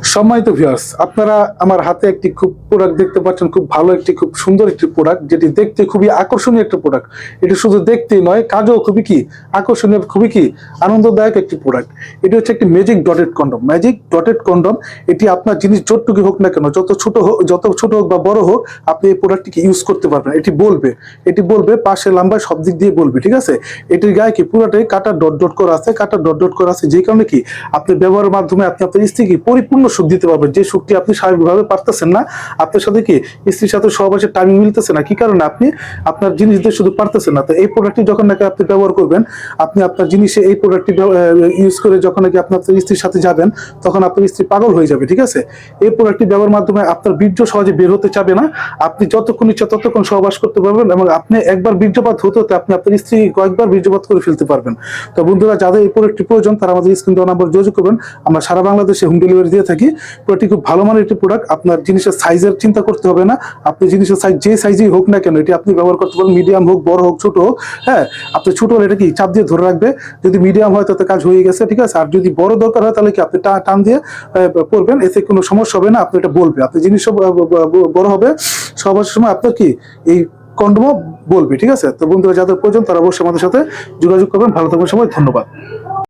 সম্মানিত ভিউয়ার্স, আপনারা আমার হাতে একটি খুব প্রোডাক্ট দেখতে পাচ্ছেন, খুব ভালো একটি খুব সুন্দর একটি প্রোডাক্ট, যেটি দেখতে খুবই আকর্ষণীয় একটা প্রোডাক্ট। এটি শুধু দেখতেই নয়, কাজও খুবই কি আকর্ষণীয়, খুবই কি আনন্দদায়ক একটি প্রোডাক্ট। এটি হচ্ছে একটি magic dotted condom. Magic dotted condom, এটি আপনার জিনিস যতটুকু হোক না কেন, যত ছোট হোক বা বড় হোক, আপনি এই প্রোডাক্টটিকে ইউজ করতে পারবেন। এটি বলবে পাশে লম্বায় সব দিক দিয়ে বলবে, ঠিক আছে। এটির গায়ে কি পুরোটাই কাটা ডট ডট করা আছে, যে কারণে কি আপনি ব্যবহারের মাধ্যমে আপনি আপনার স্ত্রীকে পরিপূর্ণ সুখ দিতে পারবেন, যে সুখটি আপনি স্বাভাবিকভাবে পারতেছেন না। আপনার সাথে কি স্ত্রীর সাথে সহবাসের টাইমিং মিলতেছে না, কি কারণে আপনি আপনার জিনিস দিয়ে শুধু পারতেছেন না। তো এই প্রোডাক্টটি যখন নাকি আপনি ব্যবহার করবেন, আপনি আপনার জিনিসে এই প্রোডাক্টটি ইউজ করে যখন নাকি আপনি আপনার স্ত্রীর সাথে যাবেন, তখন আপনার স্ত্রী পাগল হয়ে যাবে, ঠিক আছে। এই প্রোডাক্টটি ব্যবহারের মাধ্যমে আপনার বীর্য সহজে বের হতে চাবে না। আপনি যতক্ষণ ইচ্ছা ততক্ষণ সহবাস করতে পারবেন, এবং আপনি একবার বীর্যপাত হতে হতে আপনি আপনার স্ত্রী কয়েকবার বীর্যপাত করে ফেলতে পারবেন। তো বন্ধুরা, যাদের এই প্রোডাক্টটি প্রয়োজন তারা আমাদের স্ক্রিন দেওয়া নাম্বার যোগাযোগ করবেন। আমরা সারা বাংলাদেশে হোম ডেলিভারি দিয়ে থাকি। প্রোডাক্টটি খুব ভালো মানের একটি প্রোডাক্ট। আপনার জিনিসের সাইজের চিন্তা করতে হবে না। আপনি জিনিসের সাইজ যে সাইজেই হোক না কেন, এটি আপনি ব্যবহার করতে পারেন। মিডিয়াম হোক, বড় হোক, ছোট হোক, হ্যাঁ। আপনি ছোট হলে এটা কি চাপ দিয়ে ধরে রাখবে। যদি মিডিয়াম হয় তাতে কাজ হয়ে গেছে, ঠিক আছে। আর যদি বড় দরকার হয় তাহলে কি আপনি টান দিয়ে পড়বেন, এতে কোনো সমস্যা হবে না। আপনি এটা বলবে, আপনি জিনিস বড় হবে, সবার সময় আপনার কি এই কন্ডমও বলবে, ঠিক আছে। তো বন্ধুরা, যাদের প্রয়োজন তারা অবশ্যই আমাদের সাথে যোগাযোগ করবেন। ভালো থাকবেন সবাই, ধন্যবাদ।